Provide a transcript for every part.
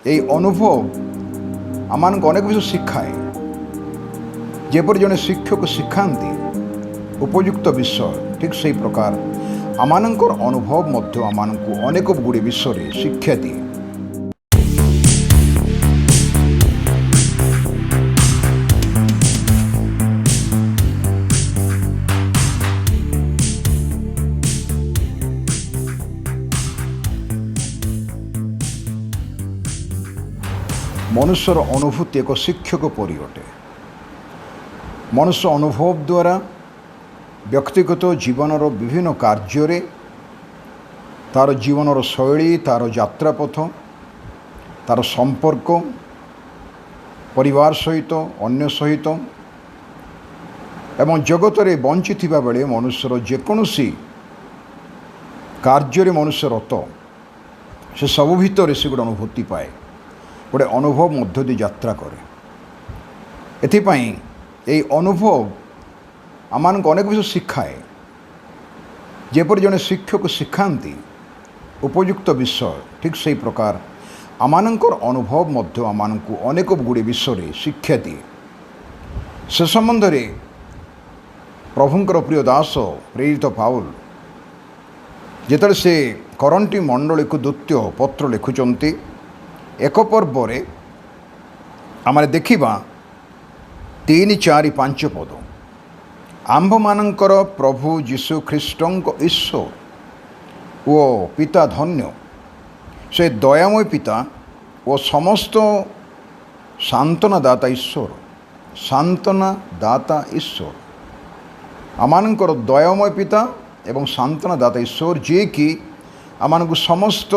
এই অনুভব ଆମମାନଙ୍କୁ ଅନେକ ବିଷୟ ଶିଖାଏ। ଯେପରି ଜଣେ ଶିକ୍ଷକ ଶିଖାନ୍ତି ଉପଯୁକ୍ତ ବିଷୟ, ଠିକ୍ ସେହି ପ୍ରକାର ଆମମାନଙ୍କର ଅନୁଭବ ମଧ୍ୟ ଆମମାନଙ୍କୁ ଅନେକ ଗୁଡ଼ିଏ ବିଷୟରେ ଶିକ୍ଷା ଦିଏ। ମନୁଷ୍ୟର ଅନୁଭୂତି ଏକ ଶିକ୍ଷକ ପରି ଅଟେ। ମନୁଷ୍ୟ ଅନୁଭବ ଦ୍ୱାରା ବ୍ୟକ୍ତିଗତ ଜୀବନର ବିଭିନ୍ନ କାର୍ଯ୍ୟରେ ତା'ର ଜୀବନର ଶୈଳୀ, ତା'ର ଯାତ୍ରାପଥ, ତା'ର ସମ୍ପର୍କ ପରିବାର ସହିତ, ଅନ୍ୟ ସହିତ ଏବଂ ଜଗତରେ ବଞ୍ଚିଥିବା ବେଳେ ମନୁଷ୍ୟର ଯେକୌଣସି କାର୍ଯ୍ୟରେ ମନୁଷ୍ୟ ରତ, ସେ ସବୁ ଭିତରେ ସେ ଗୋଟେ ଅନୁଭୂତି ପାଏ, ଗୋଟେ ଅନୁଭବ ମଧ୍ୟ ଦେଇ ଯାତ୍ରା କରେ। ଏଥିପାଇଁ ଏହି ଅନୁଭବ ଆମମାନଙ୍କୁ ଅନେକ ବିଷୟ ଶିଖାଏ। ଯେପରି ଜଣେ ଶିକ୍ଷକ ଶିଖାନ୍ତି ଉପଯୁକ୍ତ ବିଷୟ, ଠିକ୍ ସେହି ପ୍ରକାର ଆମମାନଙ୍କର ଅନୁଭବ ମଧ୍ୟ ଆମମାନଙ୍କୁ ଅନେକ ଗୁଡ଼ିଏ ବିଷୟରେ ଶିକ୍ଷା ଦିଏ। ସେ ସମ୍ବନ୍ଧରେ ପ୍ରଭୁଙ୍କର ପ୍ରିୟ ଦାସ ପ୍ରେରିତ ପାଉଲ ଯେତେବେଳେ ସେ କରଣ୍ଟି ମଣ୍ଡଳୀକୁ ଦ୍ୱିତୀୟ ପତ୍ର ଲେଖୁଛନ୍ତି, ଏକ ପର୍ବରେ ଆମେ ଦେଖିବା 3, 4, 5 ପଦ। ଆମ୍ଭମାନଙ୍କର ପ୍ରଭୁ ଯୀଶୁ ଖ୍ରୀଷ୍ଟଙ୍କ ଈଶ୍ୱର ଓ ପିତା ଧନ୍ୟ, ସେ ଦୟାମୟ ପିତା ଓ ସମସ୍ତ ସାନ୍ତ୍ୱନା ଦାତା ଈଶ୍ୱର। ସାନ୍ତ୍ୱନା ଦାତା ଈଶ୍ୱର ଆମମାନଙ୍କର ଦୟାମୟ ପିତା ଏବଂ ସାନ୍ତ୍ୱନା ଦାତା ଈଶ୍ୱର, ଯିଏକି ଆମମାନଙ୍କୁ ସମସ୍ତ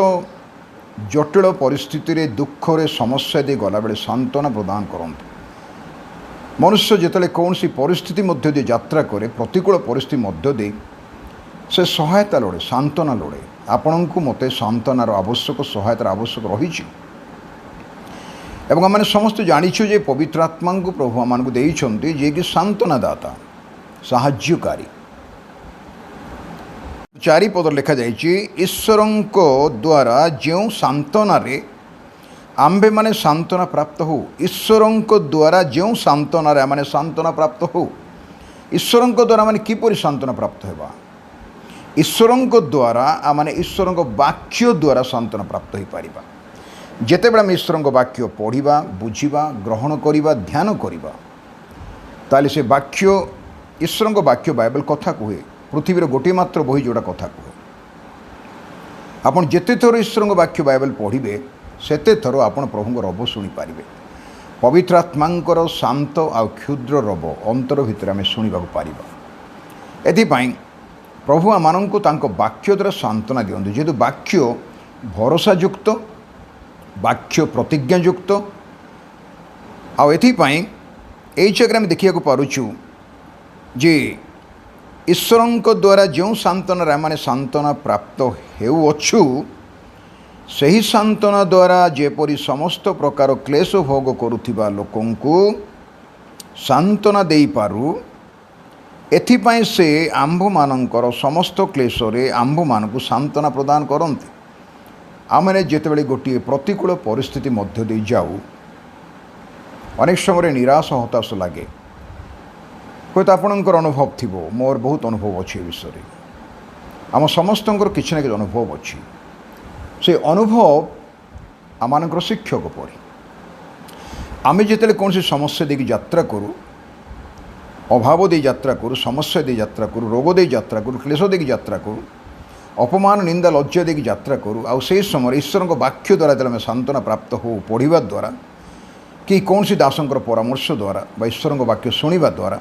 ଜଟିଳ ପରିସ୍ଥିତିରେ, ଦୁଃଖରେ, ସମସ୍ୟା ଦେଇ ଗଲାବେଳେ ସାନ୍ତ୍ୱନା ପ୍ରଦାନ କରନ୍ତି। ମନୁଷ୍ୟ ଯେତେବେଳେ କୌଣସି ପରିସ୍ଥିତି ମଧ୍ୟ ଦେଇ ଯାତ୍ରା କରେ, ପ୍ରତିକୂଳ ପରିସ୍ଥିତି ମଧ୍ୟ ଦେଇ ସେ ସହାୟତା ଲୋଡ଼େ, ସାନ୍ତ୍ୱନା ଲୋଡ଼େ। ଆପଣଙ୍କୁ ମୋତେ ସାନ୍ତ୍ୱନାର ଆବଶ୍ୟକ, ସହାୟତାର ଆବଶ୍ୟକ ରହିଛି। ଏବଂ ଆମେ ସମସ୍ତେ ଜାଣିଛୁ ଯେ ପବିତ୍ର ଆତ୍ମାଙ୍କୁ ପ୍ରଭୁ ଆମମାନଙ୍କୁ ଦେଇଛନ୍ତି, ଯିଏକି ସାନ୍ତ୍ୱନା ଦାତା, ସାହାଯ୍ୟକାରୀ। 4 ପଦରେ ଲେଖାଯାଇଛି, ଈଶ୍ୱରଙ୍କ ଦ୍ୱାରା ଯେଉଁ ସାନ୍ତ୍ୱନାରେ ଆମ୍ଭେମାନେ ସାନ୍ତ୍ୱନା ପ୍ରାପ୍ତ ହେଉ। ଈଶ୍ୱରଙ୍କ ଦ୍ୱାରା ଯେଉଁ ସାନ୍ତ୍ୱନାରେ ଆମେ ସାନ୍ତ୍ୱନା ପ୍ରାପ୍ତ ହେଉ। ଈଶ୍ୱରଙ୍କ ଦ୍ୱାରା ଆମେ କିପରି ସାନ୍ତ୍ୱନା ପ୍ରାପ୍ତ ହେବା? ଈଶ୍ୱରଙ୍କ ଦ୍ୱାରା ଆମେ ଈଶ୍ୱରଙ୍କ ବାକ୍ୟ ଦ୍ୱାରା ସାନ୍ତ୍ୱନା ପ୍ରାପ୍ତ ହୋଇପାରିବା। ଯେତେବେଳେ ଆମେ ଈଶ୍ୱରଙ୍କ ବାକ୍ୟ ପଢ଼ିବା, ବୁଝିବା, ଗ୍ରହଣ କରିବା, ଧ୍ୟାନ କରିବା, ତାହେଲେ ସେ ବାକ୍ୟ, ଈଶ୍ୱରଙ୍କ ବାକ୍ୟ ବାଇବେଲ କଥା କୁହେ, ପୃଥିବୀର ଗୋଟିଏ ମାତ୍ର ବହି ଯେଉଁଟା କଥା କୁହେ। ଆପଣ ଯେତେ ଥର ଈଶ୍ୱରଙ୍କ ବାକ୍ୟ ବାଇବେଲ ପଢ଼ିବେ, ସେତେ ଥର ଆପଣ ପ୍ରଭୁଙ୍କ ରବ ଶୁଣିପାରିବେ। ପବିତ୍ର ଆତ୍ମାଙ୍କର ଶାନ୍ତ ଆଉ କ୍ଷୁଦ୍ର ରବ ଅନ୍ତର ଭିତରେ ଆମେ ଶୁଣିବାକୁ ପାରିବା। ଏଥିପାଇଁ ପ୍ରଭୁ ଆମମାନଙ୍କୁ ତାଙ୍କ ବାକ୍ୟ ଦ୍ୱାରା ସାନ୍ତ୍ୱନା ଦିଅନ୍ତି। ଯେହେତୁ ବାକ୍ୟ ଭରସାଯୁକ୍ତ, ବାକ୍ୟ ପ୍ରତିଜ୍ଞାଯୁକ୍ତ, ଆଉ ଏଥିପାଇଁ ଏଇ ଜାଗାରେ ଆମେ ଦେଖିବାକୁ ପାରୁଛୁ ଯେ ଈଶ୍ୱରଙ୍କ ଦ୍ୱାରା ଯେଉଁ ସାନ୍ତ୍ୱନାରେ ଆମେ ସାନ୍ତ୍ୱନା ପ୍ରାପ୍ତ ହେଉଅଛୁ, ସେହି ସାନ୍ତ୍ୱନା ଦ୍ୱାରା ଯେପରି ସମସ୍ତ ପ୍ରକାର କ୍ଲେଶ ଭୋଗ କରୁଥିବା ଲୋକଙ୍କୁ ସାନ୍ତ୍ୱନା ଦେଇପାରୁ, ଏଥିପାଇଁ ସେ ଆମ୍ଭମାନଙ୍କର ସମସ୍ତ କ୍ଲେଶରେ ଆମ୍ଭମାନଙ୍କୁ ସାନ୍ତ୍ୱନା ପ୍ରଦାନ କରନ୍ତି। ଆମେ ଯେତେବେଳେ ଗୋଟିଏ ପ୍ରତିକୂଳ ପରିସ୍ଥିତି ମଧ୍ୟ ଦେଇ ଯାଉ, ଅନେକ ସମୟରେ ନିରାଶ, ହତାଶ ଲାଗେ। ହୁଏତ ଆପଣଙ୍କର ଅନୁଭବ ଥିବ, ମୋର ବହୁତ ଅନୁଭବ ଅଛି ଏ ବିଷୟରେ। ଆମ ସମସ୍ତଙ୍କର କିଛି ନା କିଛି ଅନୁଭବ ଅଛି। ସେ ଅନୁଭବ ଆମମାନଙ୍କର ଶିକ୍ଷକ ପରି। ଆମେ ଯେତେବେଳେ କୌଣସି ସମସ୍ୟା ଦେଇକି ଯାତ୍ରା କରୁ, ଅଭାବ ଦେଇ ଯାତ୍ରା କରୁ, ସମସ୍ୟା ଦେଇ ଯାତ୍ରା କରୁ, ରୋଗ ଦେଇ ଯାତ୍ରା କରୁ, କ୍ଲେଶ ଦେଇକି ଯାତ୍ରା କରୁ, ଅପମାନ, ନିନ୍ଦା, ଲଜ୍ଜା ଦେଇକି ଯାତ୍ରା କରୁ, ଆଉ ସେହି ସମୟରେ ଈଶ୍ୱରଙ୍କ ବାକ୍ୟ ଦ୍ୱାରା ଯେତେବେଳେ ଆମେ ସାନ୍ତ୍ୱନା ପ୍ରାପ୍ତ ହେଉ, ପଢ଼ିବା ଦ୍ୱାରା କି କୌଣସି ଦାସଙ୍କର ପରାମର୍ଶ ଦ୍ୱାରା ବା ଈଶ୍ୱରଙ୍କ ବାକ୍ୟ ଶୁଣିବା ଦ୍ୱାରା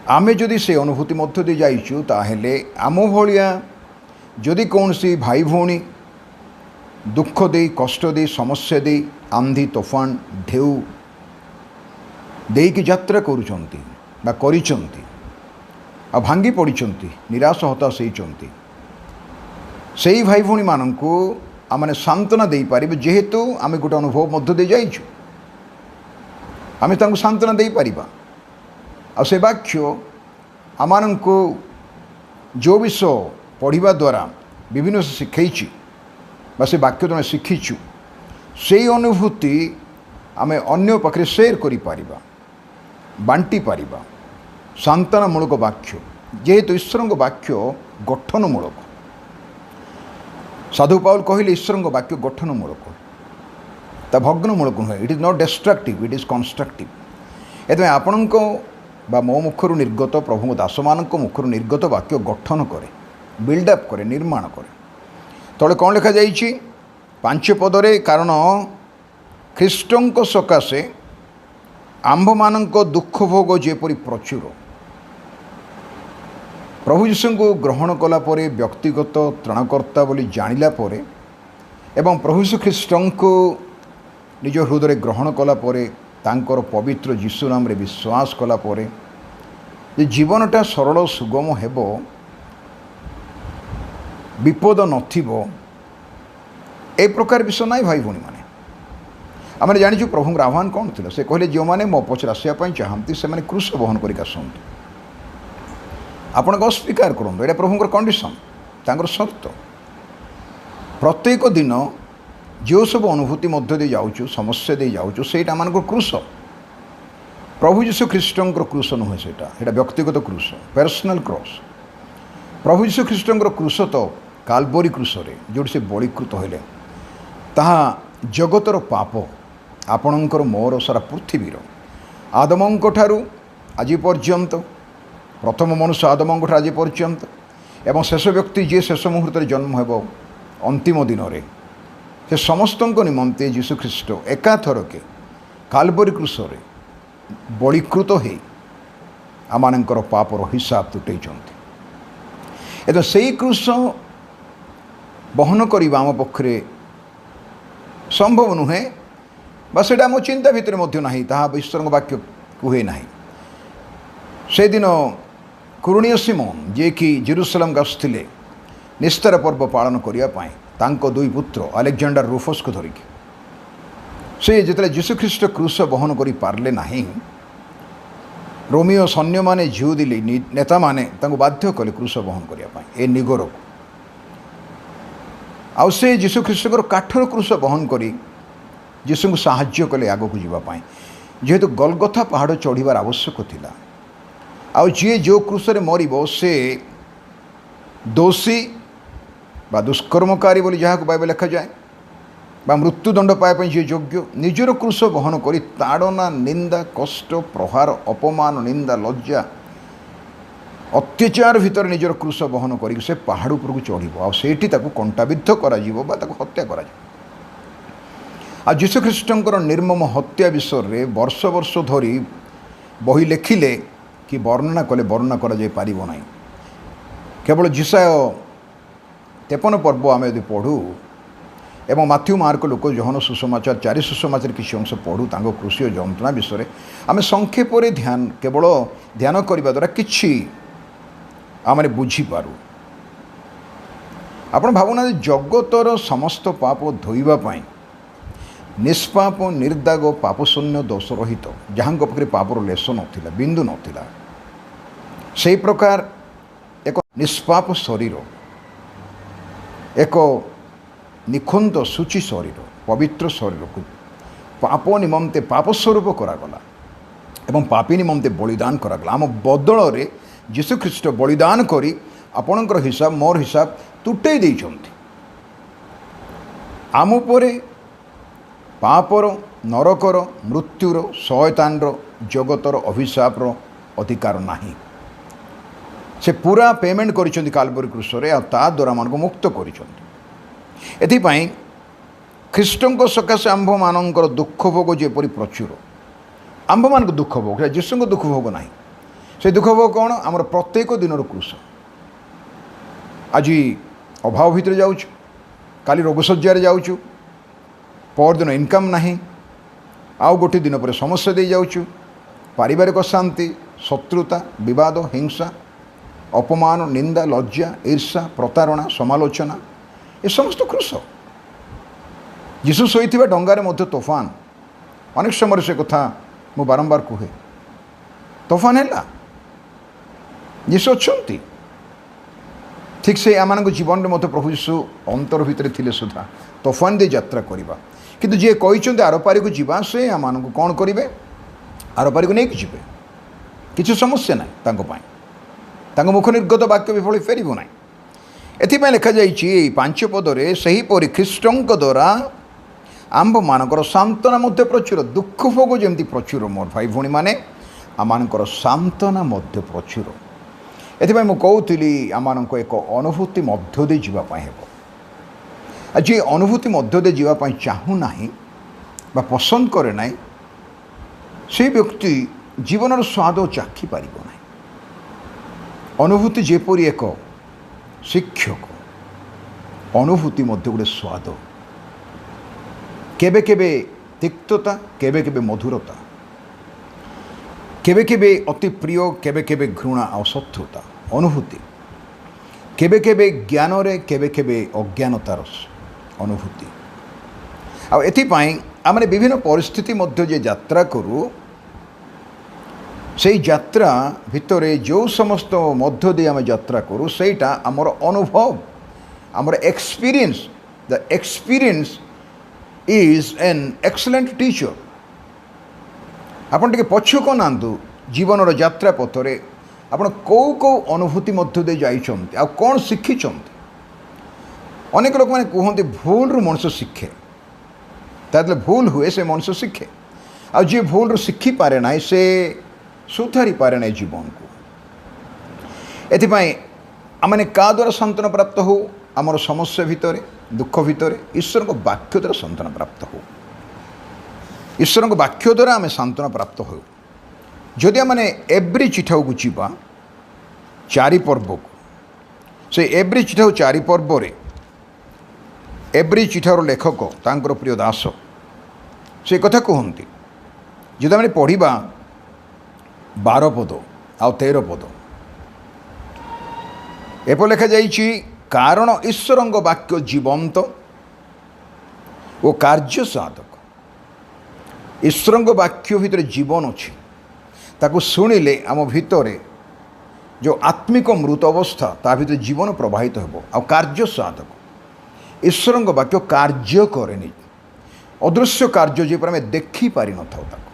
ଆମେ ଯଦି ସେ ଅନୁଭୂତି ମଧ୍ୟ ଦେଇ ଯାଇଛୁ, ତାହେଲେ ଆମ ଭଳିଆ ଯଦି କୌଣସି ଭାଇ ଭଉଣୀ ଦୁଃଖ ଦେଇ, କଷ୍ଟ ଦେଇ, ସମସ୍ୟା ଦେଇ, ଆନ୍ଧି, ତୋଫାନ, ଢେଉ ଦେଇକି ଯାତ୍ରା କରୁଛନ୍ତି ବା କରିଛନ୍ତି, ଆଉ ଭାଙ୍ଗି ପଡ଼ିଛନ୍ତି, ନିରାଶ, ହତାଶ ହେଇଛନ୍ତି, ସେହି ଭାଇ ଭଉଣୀମାନଙ୍କୁ ଆମେ ସାନ୍ତ୍ୱନା ଦେଇପାରିବେ। ଯେହେତୁ ଆମେ ଗୋଟେ ଅନୁଭବ ମଧ୍ୟ ଦେଇ ଯାଇଛୁ, ଆମେ ତାଙ୍କୁ ସାନ୍ତ୍ୱନା ଦେଇପାରିବା। ଆଉ ସେ ବାକ୍ୟ ଆମମାନଙ୍କୁ ଯେଉଁ ବିଷୟ ପଢ଼ିବା ଦ୍ୱାରା ବିଭିନ୍ନ ଶିଖେଇଛି ବା ସେ ବାକ୍ୟ ଆମେ ଶିଖିଛୁ, सेई अनुभूति आमे अन्य पाखे सेयर करि पारिबा बांटी पारिबा सांत्वनामूलक वाक्य जेहेतु ईश्वर वाक्य गठनमूलक साधु पाउल कहले ईश्वर वाक्य गठनमूलक ता भग्नमूलक नुहे it is not destructive it is constructive एतमे आपणको बा मो मुखर निर्गत प्रभु दास मान मुखर निर्गत वाक्य गठन करे बिल्डअप करे निर्माण करे तले कौन लिखा जाइए 5 पदरे कारण ख्रीष्टों सकाशे आंभ मान दुख भोग जेपरी प्रचुर प्रभु यीशु को ग्रहण कला परे व्यक्तिगत त्राणकर्ता बोली जानिला परे एवं प्रभु यीशु ख्रीष्टों को निज हृदय ग्रहण कला परे तांकर पवित्र यीशु नाम रे विश्वास कला परे जे जीवनटा सरल सुगम हेबो विपद नथिबो ए प्रकार विषय नाई भाई भूणी मैंने आम जाचु प्रभुर आह्वान कौन थी से कहले जो मैंने मो पचर आसवाई चाहती से क्रूस बहन करके आसतु आपण अस्वीकार करूँ यहाँ प्रभुर कंडीशन तांकर शर्त प्रत्येक दिन जो सब अनुभूति मध्य दे जाऊँ समस्या दे जाऊँ सेटा मान क्रूस प्रभु यीशु ख्रीष्टों क्रूस नुहे सेटा व्यक्तिगत क्रूस पर्सनल क्रॉस प्रभु यीशु ख्रीष्टों क्रूस तो काल्वरी क्रूस जो से बड़ीकृत होले ताहा जगतर पाप आपणकर मोर सारा पृथ्वीर आदमों ठारू आज पर्यंत प्रथम मनुष्य आदमों ठार आज पर्यंत एवं शेष व्यक्ति जी शेष मुहूर्त जन्म हेब अंतिम दिन में से समस्त निमंते यीशु ख्रीष्ट एकाथरके काल्वरी क्रूस बड़ीकृत हो आमर पापर हिसाब तुटे एत से क्रूस बहन करवा आम पक्षे संभव नुहे बाटा मो चिंता भितर ना ईश्वर वाक्य कहे ना से दिन कुरुणीय सिमोन जे कि जेरुसलेम आसुले निस्तार पर्व पालन करने तांको दुई पुत्र अलेक्जेंडर रूफस को धरिकी से जिते यीशु ख्रीष्ट क्रूस बहन कर पारे ना रोमियो सैन्य माने झीउ दिली नेता माने बाध्य कले क्रूस बहन करने ए निगर को आउ से यीशु ख्रीष्ट काठर क्रूस बहन करी यीशु को साहाय्य कले आग को जीवाई जेहेतु गलगथा पहाड़ चढ़ार आवश्यक थिला आउ जी जो क्रूस मरब से दोषी बा दुष्कर्मकारी बोली जहाँ को बाइबल लिखा जाए बा मृत्युदंड पाइबा जी योग्य निजर क्रूस बहन करी ताड़ना निंदा कष्ट प्रहार अपमान निंदा लज्जा अत्याचार भितर निजर क्रूस बहन कर से पहाड़ उपरको चढ़ आठी कंटाबिद्ध कर हत्या कर यीशु ख्रीष्टंकर निर्मम हत्या विषय में वर्ष वर्ष धरी बही लेखिले कि वर्णना कले वर्णना करा जाय पारिबो नाही केवल जिसाय 53 पर्व आम यदि पढ़ू एवं माथ्यू मार्क लुक जहन सुसमाचार 4 सुसमाचार किसी अंश पढ़ू तांको क्रूसीय जंत्रणा विषय आम संक्षेप ध्यान केवल ध्यान करने द्वारा किछि आमने बुझीपारू आपण भावना जगतर समस्त पाप धोइबाई निष्पाप निर्दाग पापशून्य दोष रहित जहाँ पाखे पापर लेस नाला बिंदु नाला से प्रकार एक निष्पाप शरीर एक निखुंद सूची शरीर पवित्र शरीर को पाप निमंते पाप स्वरूप करागला एवं पापी निमंते बलिदान करागला आम बदल रे यीशु ख्रीष्ट बलिदान करी आपणकर हिसाब मोर हिसाब तुटे देइछन्ति आम परे पापर नरकर मृत्युर शयतानर जगतर अभिशापर अधिकार नाही से पूरा पेमेंट करिसेंति काल्वरी क्रूसरे आ ता द्वारा मानक मुक्त करिसेंति एथिपाई ख्रीष्टंक सकाशे आंभ मानकर दुख भोग जेपरी प्रचुर आंभ मानक दुख भोग यीशुंक दुख भोग नाही से दुख भोग कौन आमर प्रत्येक दिन क्रूस आज अभाव भितर जाऊँ काली रोगशज्यार जाऊँ परदिन इनकम नहीं आउ गोटे दिन पर समस्या दे जाऊँ पारिवारिक शांति शत्रुता विवाद हिंसा अपमान निंदा लज्जा ईर्षा प्रतारणा समालोचना ये समस्त क्रूस यीशु शोईथिबा डंगारे मध्य तोफान अनेक समय से कथा मु बारंबार कहे तोफान है यीशु अच्छी ठीक से आम जीवन में मत प्रभु यीशु अंतर भितर थिले सुधा तोफान दे यात्रा करवा କିନ୍ତୁ ଯିଏ କହିଛନ୍ତି ଆରପାରିକୁ ଯିବା ସେ ଆମମାନଙ୍କୁ କ'ଣ କରିବେ? ଆରପାରିକୁ ନେଇକି ଯିବେ। କିଛି ସମସ୍ୟା ନାହିଁ ତାଙ୍କ ପାଇଁ। ତାଙ୍କ ମୁଖ ନିର୍ଗତ ବାକ୍ୟ ବିଫଳ ଫେରିବ ନାହିଁ। ଏଥିପାଇଁ ଲେଖାଯାଇଛି ଏଇ 5 ପଦରେ, ସେହିପରି ଖ୍ରୀଷ୍ଟଙ୍କ ଦ୍ୱାରା ଆମ୍ଭମାନଙ୍କର ସାନ୍ତ୍ୱନା ମଧ୍ୟ ପ୍ରଚୁର। ଦୁଃଖ ଭୋଗ ଯେମିତି ପ୍ରଚୁର ମୋର ଭାଇ ଭଉଣୀମାନେ, ଆମମାନଙ୍କର ସାନ୍ତ୍ୱନା ମଧ୍ୟ ପ୍ରଚୁର। ଏଥିପାଇଁ ମୁଁ କହୁଥିଲି ଆମମାନଙ୍କୁ ଏକ ଅନୁଭୂତି ମଧ୍ୟ ଦେଇ ଯିବା ପାଇଁ ହେବ। ଆଉ ଯିଏ ଅନୁଭୂତି ମଧ୍ୟ ଦେଇ ଯିବା ପାଇଁ ଚାହୁଁନାହିଁ ବା ପସନ୍ଦ କରେ ନାହିଁ, ସେହି ବ୍ୟକ୍ତି ଜୀବନର ସ୍ୱାଦ ଚାଖି ପାରିବ ନାହିଁ। ଅନୁଭୂତି ଯେପରି ଏକ ଶିକ୍ଷକ, ଅନୁଭୂତି ମଧ୍ୟ ଗୋଟେ ସ୍ୱାଦ। କେବେ କେବେ ତିକ୍ତତା, କେବେ କେବେ ମଧୁରତା, କେବେ କେବେ ଅତି ପ୍ରିୟ, କେବେ କେବେ ଘୃଣା ଆଉ ଶତ୍ରୁତା। ଅନୁଭୂତି କେବେ କେବେ ଜ୍ଞାନରେ, କେବେ କେବେ ଅଜ୍ଞାନତାର ଅନୁଭୂତି। ଆଉ ଏଥିପାଇଁ ଆମେ ବିଭିନ୍ନ ପରିସ୍ଥିତି ମଧ୍ୟ ଯେ ଯାତ୍ରା କରୁ, ସେହି ଯାତ୍ରା ଭିତରେ ଯେଉଁ ସମସ୍ତ ମଧ୍ୟ ଦେଇ ଆମେ ଯାତ୍ରା କରୁ, ସେଇଟା ଆମର ଅନୁଭବ, ଆମର experience. The experience is an excellent teacher. ଆପଣ ଟିକେ ପଛକୁ ଅନାନ୍ତୁ ଜୀବନର ଯାତ୍ରା ପଥରେ ଆପଣ କେଉଁ କେଉଁ ଅନୁଭୂତି ମଧ୍ୟ ଦେଇ ଯାଇଛନ୍ତି ଆଉ କ'ଣ ଶିଖିଛନ୍ତି। ଅନେକ ଲୋକମାନେ କୁହନ୍ତି ଭୁଲରୁ ମଣିଷ ଶିଖେ। ତାହେଲେ ଭୁଲ ହୁଏ ସେ ମଣିଷ ଶିଖେ। ଆଉ ଯିଏ ଭୁଲରୁ ଶିଖିପାରେ ନାହିଁ ସେ ସୁଧାରି ପାରେ ନାହିଁ ଜୀବନକୁ। ଏଥିପାଇଁ ଆମେ କାହା ଦ୍ୱାରା ସାନ୍ତ୍ୱନା ପ୍ରାପ୍ତ ହେଉ? ଆମର ସମସ୍ୟା ଭିତରେ, ଦୁଃଖ ଭିତରେ ଈଶ୍ୱରଙ୍କ ବାକ୍ୟ ଦ୍ୱାରା ସାନ୍ତ୍ୱନା ପ୍ରାପ୍ତ ହେଉ। ଈଶ୍ୱରଙ୍କ ବାକ୍ୟ ଦ୍ୱାରା ଆମେ ସାନ୍ତ୍ୱନା ପ୍ରାପ୍ତ ହେଉ। ଯଦି ଆମେ ଏଭ୍ରି ଚିଠାକୁ ଯିବା 4 ପର୍ବକୁ, ସେ ଏଭ୍ରି ଚିଠାକୁ 4 ପର୍ବରେ ଏଭ୍ରି ଚିଠାର ଲେଖକ ତାଙ୍କର ପ୍ରିୟ ଦାସ ସେ କଥା କୁହନ୍ତି। ଯଦି ଆମେ ପଢ଼ିବା 12 ପଦ ଆଉ 13 ପଦ, ଏପରି ଲେଖାଯାଇଛି, କାରଣ ଈଶ୍ୱରଙ୍କ ବାକ୍ୟ ଜୀବନ୍ତ ଓ କାର୍ଯ୍ୟ ସାଧକ। ଈଶ୍ୱରଙ୍କ ବାକ୍ୟ ଭିତରେ ଜୀବନ ଅଛି। ତାକୁ ଶୁଣିଲେ ଆମ ଭିତରେ ଯେଉଁ ଆତ୍ମିକ ମୃତ ଅବସ୍ଥା, ତା ଭିତରେ ଜୀବନ ପ୍ରବାହିତ ହେବ। ଆଉ କାର୍ଯ୍ୟ ସାଧକ, ଈଶ୍ୱରଙ୍କ ବାକ୍ୟ କାର୍ଯ୍ୟ କରେନି। ଅଦୃଶ୍ୟ କାର୍ଯ୍ୟ ଯେପରି ଆମେ ଦେଖିପାରିନଥାଉ, ତାକୁ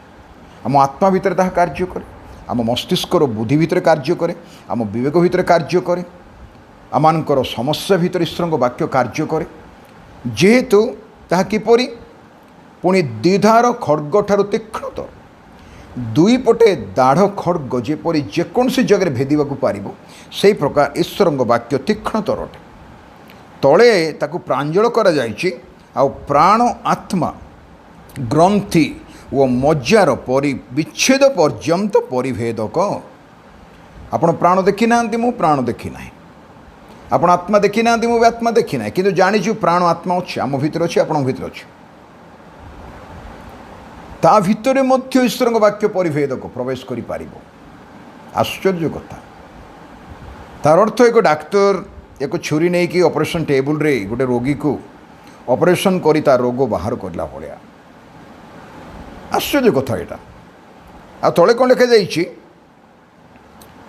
ଆମ ଆତ୍ମା ଭିତରେ ତାହା କାର୍ଯ୍ୟ କରେ, ଆମ ମସ୍ତିଷ୍କର ବୁଦ୍ଧି ଭିତରେ କାର୍ଯ୍ୟ କରେ, ଆମ ବିବେକ ଭିତରେ କାର୍ଯ୍ୟ କରେ, ଆମମାନଙ୍କର ସମସ୍ୟା ଭିତରେ ଈଶ୍ୱରଙ୍କ ବାକ୍ୟ କାର୍ଯ୍ୟ କରେ। ଯେହେତୁ ତାହା କିପରି? ପୁଣି ଦ୍ୱିଧାର ଖଡ଼୍ଗଠାରୁ ତୀକ୍ଷ୍ଣତର। 2 ପଟେ ଦାଢ଼ ଖଡ଼୍ଗ ଯେପରି ଯେକୌଣସି ଜାଗାରେ ଭେଦିବାକୁ ପାରିବ, ସେହି ପ୍ରକାର ଈଶ୍ୱରଙ୍କ ବାକ୍ୟ ତୀକ୍ଷ୍ଣତର ଅଟେ। ତଳେ ତାକୁ ପ୍ରାଞ୍ଜଳ କରାଯାଇଛି, ଆଉ ପ୍ରାଣ, ଆତ୍ମା, ଗ୍ରନ୍ଥି ଓ ମଜ୍ଜାର ବିଚ୍ଛେଦ ପର୍ଯ୍ୟନ୍ତ ପରିଭେଦକ। ଆପଣ ପ୍ରାଣ ଦେଖିନାହାନ୍ତି, ମୁଁ ପ୍ରାଣ ଦେଖିନାହିଁ। ଆପଣ ଆତ୍ମା ଦେଖିନାହାନ୍ତି, ମୁଁ ବି ଆତ୍ମା ଦେଖିନାହିଁ। କିନ୍ତୁ ଜାଣିଛୁ ପ୍ରାଣ ଆତ୍ମା ଅଛି, ଆମ ଭିତରେ ଅଛି, ଆପଣଙ୍କ ଭିତରେ ଅଛି। ତା ଭିତରେ ମଧ୍ୟ ଈଶ୍ୱରଙ୍କ ବାକ୍ୟ ପରିଭେଦକ ପ୍ରବେଶ କରିପାରିବ। ଆଶ୍ଚର୍ଯ୍ୟ କଥା। ତାର ଅର୍ଥ ଏକ ଡାକ୍ତର ଏକ ଛୁରୀ ନେଇକି ଅପରେସନ୍ ଟେବୁଲରେ ଗୋଟେ ରୋଗୀକୁ ଅପରେସନ୍ କରି ତା ରୋଗ ବାହାର କରିଲା ଭଳିଆ। ଆଶ୍ଚର୍ଯ୍ୟ କଥା ଏଇଟା। ଆଉ ତଳେ କ'ଣ ଲେଖାଯାଇଛି?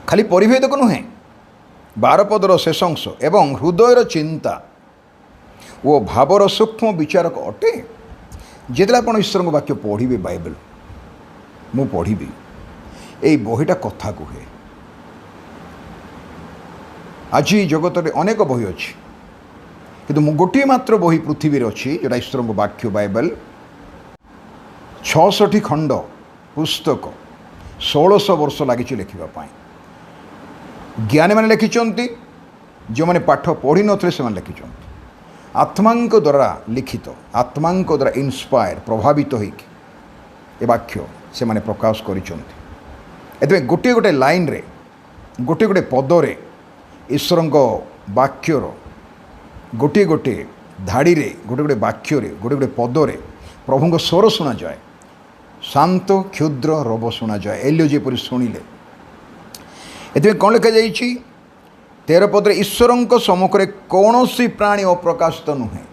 ଖାଲି ପରିଭେଦକ ନୁହେଁ, 12 ପଦର ଶେଷ ଅଂଶ, ଏବଂ ହୃଦୟର ଚିନ୍ତା ଓ ଭାବର ସୂକ୍ଷ୍ମ ବିଚାରକ ଅଟେ। ଯେତେବେଳେ ଆପଣ ଈଶ୍ୱରଙ୍କ ବାକ୍ୟ ପଢ଼ିବେ, ବାଇବେଲ ମୁଁ ପଢ଼ିବି, ଏଇ ବହିଟା କଥା କୁହେ। ଆଜି ଜଗତରେ ଅନେକ ବହି ଅଛି, କିନ୍ତୁ ମୁଁ ଗୋଟିଏ ମାତ୍ର ବହି ପୃଥିବୀରେ ଅଛି ଯେଉଁଟା ଈଶ୍ୱରଙ୍କ ବାକ୍ୟ ବାଇବେଲ। 66 ଖଣ୍ଡ ପୁସ୍ତକ, 1600 ବର୍ଷ ଲାଗିଛି ଲେଖିବା ପାଇଁ। ଜ୍ଞାନୀମାନେ ଲେଖିଛନ୍ତି, ଯେଉଁମାନେ ପାଠ ପଢ଼ିନଥିଲେ ସେମାନେ ଲେଖିଛନ୍ତି। ଆତ୍ମାଙ୍କ ଦ୍ୱାରା ଲିଖିତ, ଆତ୍ମାଙ୍କ ଦ୍ୱାରା ଇନ୍ସପାୟାର, ପ୍ରଭାବିତ ହୋଇକି ଏ ବାକ୍ୟ ସେମାନେ ପ୍ରକାଶ କରିଛନ୍ତି। ଏଥିପାଇଁ ଗୋଟିଏ ଗୋଟିଏ ଲାଇନ୍ରେ, ଗୋଟିଏ ଗୋଟିଏ ପଦରେ ଈଶ୍ୱରଙ୍କ ବାକ୍ୟର ଗୋଟିଏ ଗୋଟିଏ ଧାଡ଼ିରେ, ଗୋଟିଏ ଗୋଟିଏ ବାକ୍ୟରେ, ଗୋଟିଏ ଗୋଟିଏ ପଦରେ ପ୍ରଭୁଙ୍କ ସ୍ୱର ଶୁଣାଯାଏ। ଶାନ୍ତ କ୍ଷୁଦ୍ର ରବ ଶୁଣାଯାଏ, ଏଲିଓ ଯେପରି ଶୁଣିଲେ। ଏଥିପାଇଁ କ'ଣ ଲେଖାଯାଇଛି? 13 ପଦରେ, ଈଶ୍ୱରଙ୍କ ସମ୍ମୁଖରେ କୌଣସି ପ୍ରାଣୀ ଅପ୍ରକାଶିତ ନୁହେଁ।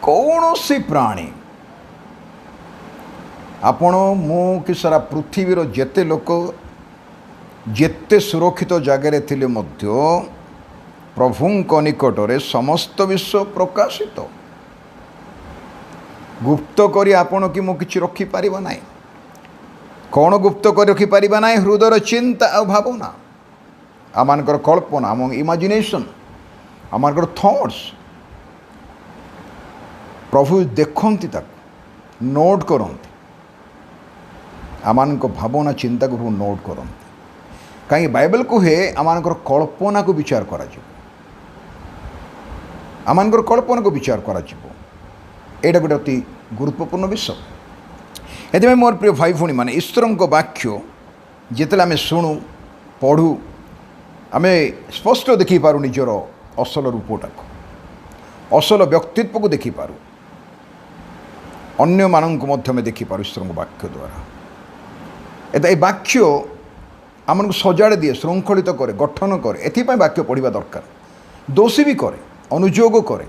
କୌଣସି ପ୍ରାଣୀ, ଆପଣ, ମୁଁ କି ସାରା ପୃଥିବୀର ଯେତେ ଲୋକ ଯେତେ ସୁରକ୍ଷିତ ଜାଗାରେ ଥିଲେ ମଧ୍ୟ ପ୍ରଭୁଙ୍କ ନିକଟରେ ସମସ୍ତ ବିଷୟ ପ୍ରକାଶିତ। गुप्त करी आपण कि मु किछि रखि परिबा नाही कौन गुप्त कर रखिपार ना हृदयर चिंता आ भावना आमर कल्पना आम इमाजिनेशन आमर थॉट्स प्रभु देखती नोट करती आम भावना चिंता को प्रभु नोट करती कहीं बाइबल कहे आम कल्पना को विचार कर आमर कल्पना को विचार कर गोटे अति गुरुत्वपूर्ण विषय ये मोर प्रिय भाई भूणी मैंने ईश्वर वाक्य जिते आम शुणु पढ़ू आम स्पष्ट देखिपारू निजर असल रूपटा असल व्यक्तित्व को देखिपारू अन्य मानक मध्य देखिपारू ईश्वर वाक्य द्वारा ये वाक्य आमको सजाड़ दिए श्रृंखलित करे गठन करे एथिपाई वाक्य पढ़ा दरकार दोषी भी करे अनुयोग करे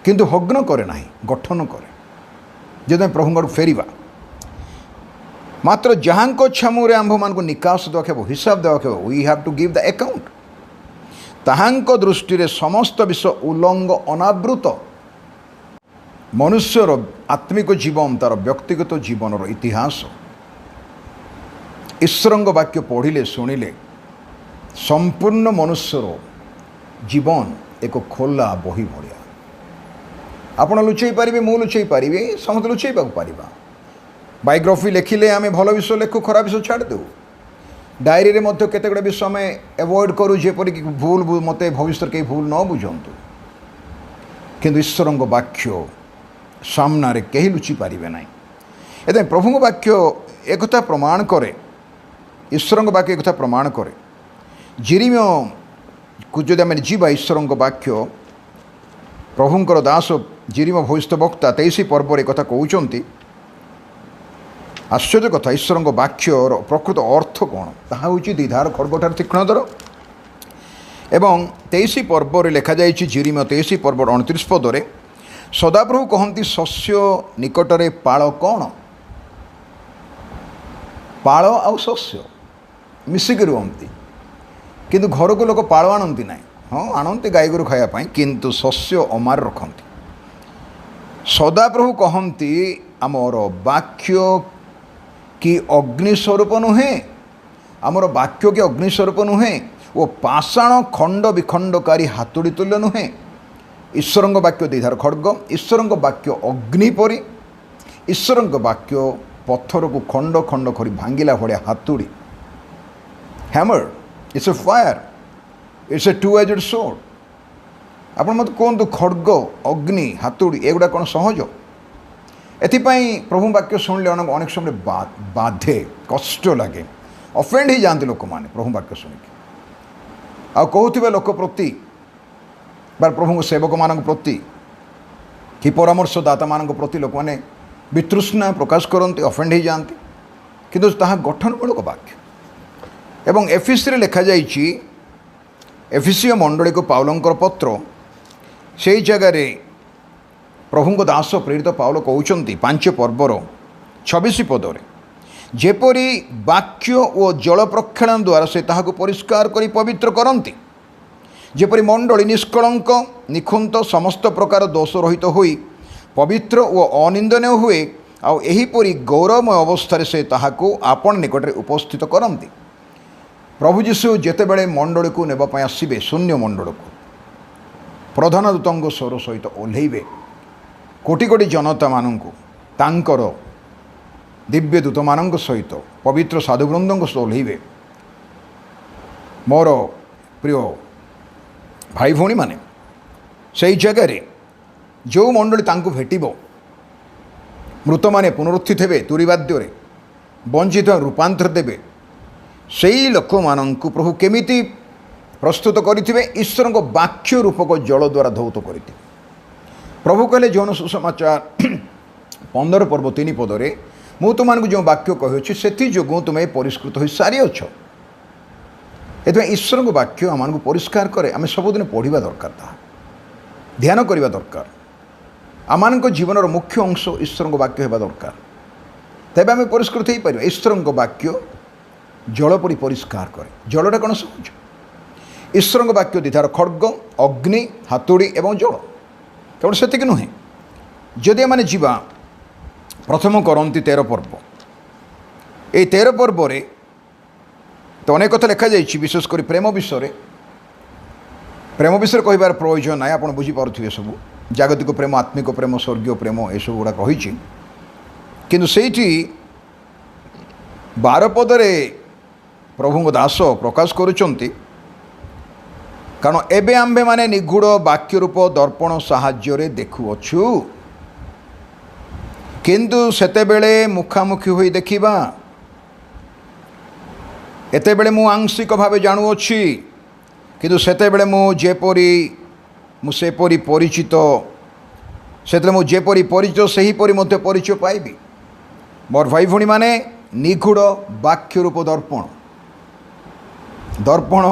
किंतु हग्न करे ना गठन करे जो प्रभु फेरिबा मात्र जहाँ छामुरे आंभ मान निकास देवा हिसाब देवा we have to give the account ताहांको दृष्टि रे समस्त विषय उलंग अनावृत मनुष्यर आत्मिक जीवन तार व्यक्तिगत जीवन इतिहास ईश्वर वाक्य पढ़िले शुणिले संपूर्ण मनुष्यर जीवन एक खोला बही भाया आपण लुचई पारे मु लुचई पारि समस्त लुचईवा पारिबा बायोग्राफी लिखिले आम भल विषय लेखु खराब विषय छाड़ दे डायरी रे मध्य केते गुडे विषय आम एवॉइड करूँ जेपरिक भूल मत भविष्य कहीं भूल न बुझंतु किंतु ईश्वर वाक्य सामने कहीं लुचि पारे ना ये प्रभु वाक्य एक प्रमाण करे ईश्वर वाक्य एक प्रमाण करे जिरिमिया को जब आम जीवा ईश्वर वाक्य प्रभुंकर दास जिरिम भविष्य वक्ता 23 पर्व एक कहते आश्चर्य कथा ईश्वर वाक्य प्रकृत अर्थ कौन ताहा होछि द्विधार खड्गठार तीक्ष्णतर एवं 23 पर्व लिखा जाइछि जिरिम 23 पर्व 29 पदरे सदाप्रभु कहती शस्य निकटरे पाळ कौन पाळ आउ शस्य मिसिक रुहंती किंतु घर को लोक पाळ आणती ना हाँ आणती गाई गोरु खायापाई किंतु शस्य अमार रखती सदाप्रभु कहती आमर वाक्य कि अग्निस्वरूप नुहे आमर वाक्य कि अग्निस्वरूप नुहे वो पाषाण खंड विखंडकारी हातुड़ी तुल्य नुहे ईश्वर वाक्य द्विधार खड्ग ईश्वर वाक्य अग्निपरी ईश्वर वाक्य पत्थर को खंड खंड कर भांगिला भाया हातुड़ी hammer it's a fire it's a two edged sword आप मत कहतु खड्ग अग्नि हातुड़ी एगुड़ा कौन सहज एथिपाई प्रभु वाक्य शुणिले अनेक समय बाधे कष्ट लगे अफेंड हो जाती लोक मैंने प्रभु वाक्य शुणिक आ कहते लोक प्रति बार प्रभु सेवक मान प्रति कि परामर्शदाता मान प्रति लोक मैंने वितृष्णा प्रकाश करते अफेंड हो जाती किंतु ताहा गठनमूलक वाक्य एवं एफिसी लिखा जाइछि एफिसीय मंडली को पाउलंकर पत्र से जगार प्रभु दास प्रेरित पाउल कहते 5 पर्वर 26 पदरे जेपरी वाक्य और जल प्रक्षालन द्वारा से ताहाको परिष्कार करी पवित्र करती जेपरी मंडली निष्कलंक निखुंत समस्त प्रकार दोष रहित होई पवित्र और अनिंदनीय हुए आउ एहीपरी गौरवमय अवस्था से ताहाको आपण निकट उपस्थित करती प्रभु जीशु जेतेबेले मंडली को नेबापी आसबे शून्य मंडल को प्रधान दूतंग स्वर सहित ओह्लैबे कोटि कोटि जनता मानू तांकर दिव्य दूत मान सहित पवित्र साधुवृंद सहित ओह्लैबे मोर प्रिय भाई भौणी माने से जगार जो मंडली तांको भेटिबो मृत माने पुनरुत्थित हेबे तुरीवाद्य वंचित रूपांतर देबे सेई लोक मानू प्रभु केमिति प्रस्तुत करिथिबे ईश्वर वाक्य रूपक जल द्वारा धौत करते प्रभु कहले जौन सुसमाचार 15 पर्व 3 पदरे मु तुमको जो वाक्य कहुच्छी से जो तुम्हें परिष्कृत हो सारी अछ ये ईश्वर वाक्य आम परिष्कार करे आम सबुदिन पढ़ा दरकार ता ध्यान करवा दरकार आम जीवन मुख्य अंश ईश्वर वाक्य होगा दरकार तेज आम परिष्कृत हो पार ईश्वर वाक्य जल परी परिष्कार करे जलटा कौन सहज ईश्वर वाक्य द्विधार खड्ग अग्नि हातुड़ी एवं जल केवल से नुहे जदि आम जीवा प्रथम करती 13 पर्व ये 13 पर्व तो अनेक कथा लिखा जाइए विशेषकर प्रेम विषय कहबार प्रयोजन ना आप बुझीपे सब जागतिक प्रेम आत्मिक प्रेम स्वर्गीय प्रेम यू गुड़ा कही किंतु से 12 पदरे प्रभु दास प्रकाश करुचंती कारण एबे आम्भे माने निगूढ़ वाक्य रूप दर्पण साहाय्य देखुअछु किंतु सेतेबेले मुखामुखी होई देखिबा एतेबेले मु आंशिक भावे जाणुअछि किंतु सेतेबेले मु जेपरी सेपरी परिचित सेतरे मु जेपरी परिचित सही परी मध्य परिचय पाइबी मोर भाई भणी माने निगूढ़ वाक्य रूप दर्पण दर्पण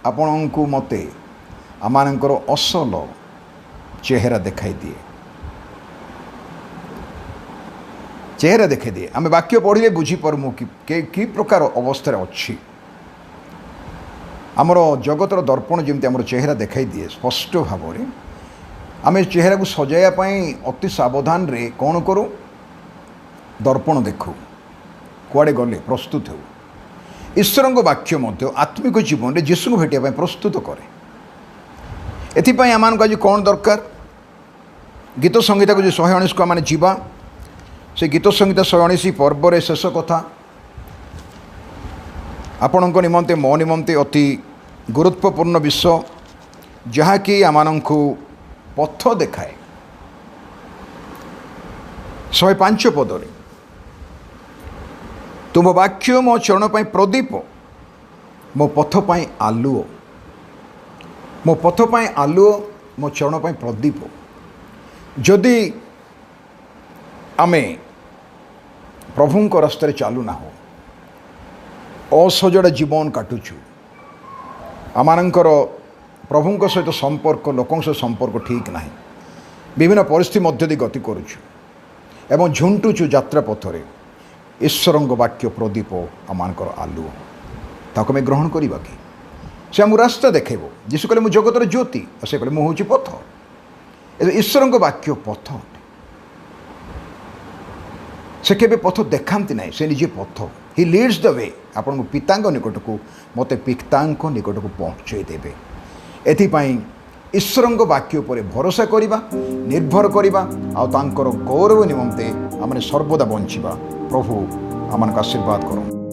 आपण को मते आमानकर असल चेहरा देखाई दिए चेहरा देखाई दिए आम वाक्य पढ़ले बुझीपरमु कि प्रकार अवस्था अच्छी आमर जगतर दर्पण जमी आम चेहरा देखाई दिए स्पष्ट भाव में आम चेहरा को सजाइवाई अति सावधान रे कौन करूँ दर्पण देखू कुआड़े गले प्रस्तुत हो ईश्वर वाक्य मध्य आत्मिक जीवन में जीशु को भेटिया प्रस्तुत करे एथिपाई आम आज कौन दरकार गीत संगीता को जो 119 को आम जीवा से गीत संगीता 119 पर्व रे शेष कथा आपण निमंते मो निमंते अति गुरुत्वपूर्ण विषय जहाँकि आम पथ देखाए 105 पदरे तुम वाक्य मो चरण पाई प्रदीप मो पथ पाई आलुओ मो पथ पाई आलुओ मो चरण पाई प्रदीप जदि आमे प्रभु को रास्ते चालू ना हो असजड़ा जीवन काटुचु आमानंकर प्रभु सहित संपर्क लोकों सहित संपर्क ठीक ना विभिन्न परिस्थिति मध्य दे गति करुचु एवं झुंटुचु यात्रा पथरे ईश्वर वाक्य प्रदीप आमानकर आलुओ ताको मैं ग्रहण करवा कि से आम रास्ता देखेब जीशु कहले मु जगतर ज्योति से कहले मुझे पथ ईश्वर वाक्य पथ से केबे पथ देखाती ना से निजे पथ हि लीड्स द वे आपन पिता निकट को मत पिता निकट को पहुँचे देवे एथिपाई ईश्वर वाक्य पर भरोसा करवा निर्भर करवा आर गौरव निमंते आम सर्वदा बंचिबा प्रभु आमान आशीर्वाद करो।